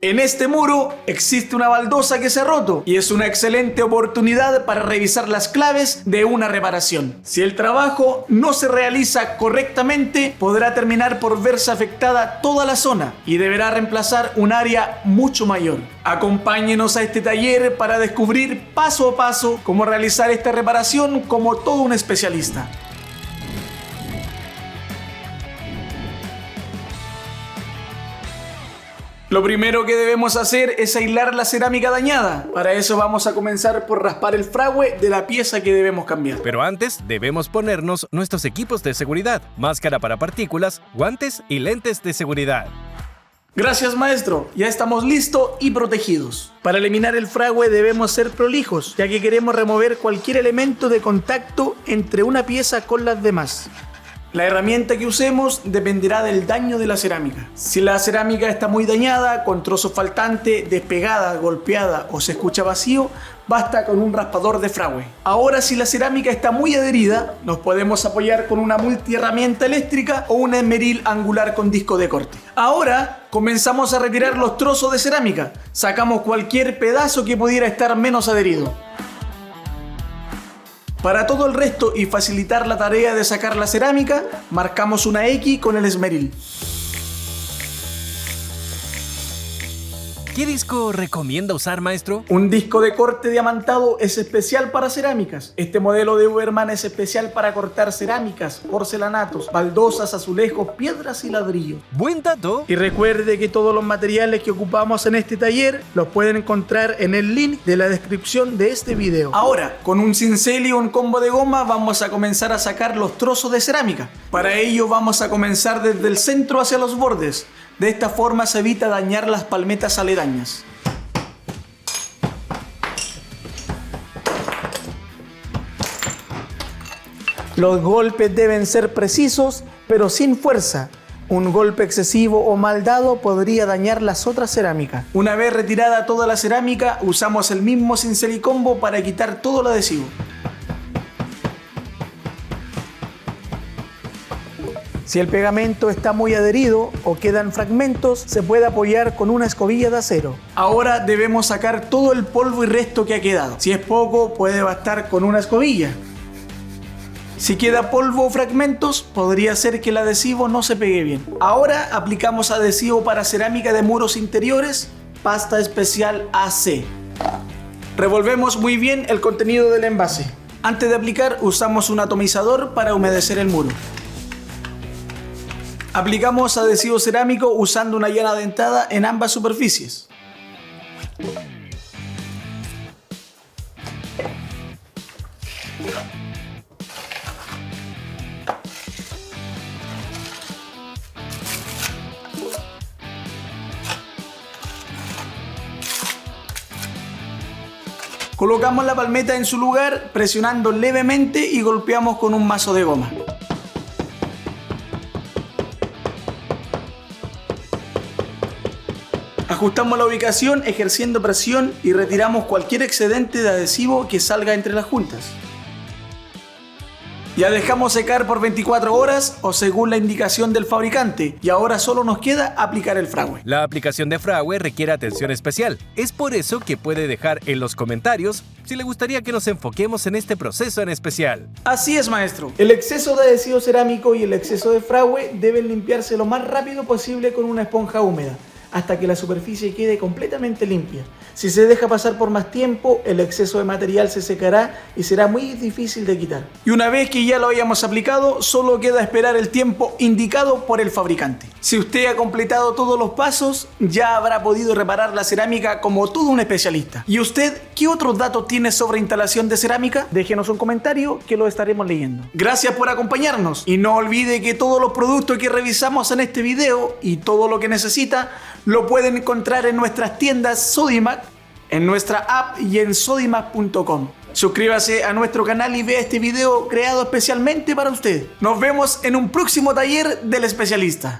En este muro existe una baldosa que se ha roto y es una excelente oportunidad para revisar las claves de una reparación. Si el trabajo no se realiza correctamente, podrá terminar por verse afectada toda la zona y deberá reemplazar un área mucho mayor. Acompáñenos a este taller para descubrir paso a paso cómo realizar esta reparación como todo un especialista. Lo primero que debemos hacer es aislar la cerámica dañada. Para eso vamos a comenzar por raspar el fragüe de la pieza que debemos cambiar. Pero antes debemos ponernos nuestros equipos de seguridad, máscara para partículas, guantes y lentes de seguridad. Gracias, maestro, ya estamos listos y protegidos. Para eliminar el fragüe debemos ser prolijos, ya que queremos remover cualquier elemento de contacto entre una pieza con las demás. La herramienta que usemos dependerá del daño de la cerámica. Si la cerámica está muy dañada, con trozos faltantes, despegada, golpeada o se escucha vacío, basta con un raspador de fragüe. Ahora, si la cerámica está muy adherida, nos podemos apoyar con una multiherramienta eléctrica o un esmeril angular con disco de corte. Ahora, comenzamos a retirar los trozos de cerámica. Sacamos cualquier pedazo que pudiera estar menos adherido. Para todo el resto y facilitar la tarea de sacar la cerámica, marcamos una X con el esmeril. ¿Qué disco recomienda usar, maestro? Un disco de corte diamantado es especial para cerámicas. Este modelo de Uberman es especial para cortar cerámicas, porcelanatos, baldosas, azulejos, piedras y ladrillos. ¡Buen dato! Y recuerde que todos los materiales que ocupamos en este taller los pueden encontrar en el link de la descripción de este video. Ahora, con un cincel y un combo de goma vamos a comenzar a sacar los trozos de cerámica. Para ello vamos a comenzar desde el centro hacia los bordes. De esta forma se evita dañar las palmetas aledañas. Los golpes deben ser precisos, pero sin fuerza. Un golpe excesivo o mal dado podría dañar las otras cerámicas. Una vez retirada toda la cerámica, usamos el mismo cincel y combo para quitar todo el adhesivo. Si el pegamento está muy adherido o quedan fragmentos, se puede apoyar con una escobilla de acero. Ahora debemos sacar todo el polvo y resto que ha quedado. Si es poco, puede bastar con una escobilla. Si queda polvo o fragmentos, podría ser que el adhesivo no se pegue bien. Ahora aplicamos adhesivo para cerámica de muros interiores, pasta especial AC. Revolvemos muy bien el contenido del envase. Antes de aplicar, usamos un atomizador para humedecer el muro. Aplicamos adhesivo cerámico usando una llana dentada en ambas superficies. Colocamos la palmeta en su lugar presionando levemente y golpeamos con un mazo de goma. Ajustamos la ubicación ejerciendo presión y retiramos cualquier excedente de adhesivo que salga entre las juntas. Ya dejamos secar por 24 horas o según la indicación del fabricante y ahora solo nos queda aplicar el fragüe. La aplicación de fragüe requiere atención especial. Es por eso que puede dejar en los comentarios si le gustaría que nos enfoquemos en este proceso en especial. Así es, maestro. El exceso de adhesivo cerámico y el exceso de fragüe deben limpiarse lo más rápido posible con una esponja húmeda, hasta que la superficie quede completamente limpia. Si se deja pasar por más tiempo, el exceso de material se secará y será muy difícil de quitar. Y una vez que ya lo hayamos aplicado, solo queda esperar el tiempo indicado por el fabricante. Si usted ha completado todos los pasos, ya habrá podido reparar la cerámica como todo un especialista. ¿Y usted qué otros datos tiene sobre instalación de cerámica? Déjenos un comentario que lo estaremos leyendo. Gracias por acompañarnos y no olvide que todos los productos que revisamos en este video y todo lo que necesita lo pueden encontrar en nuestras tiendas Sodimac, en nuestra app y en sodimac.com. Suscríbase a nuestro canal y vea este video creado especialmente para usted. Nos vemos en un próximo taller del especialista.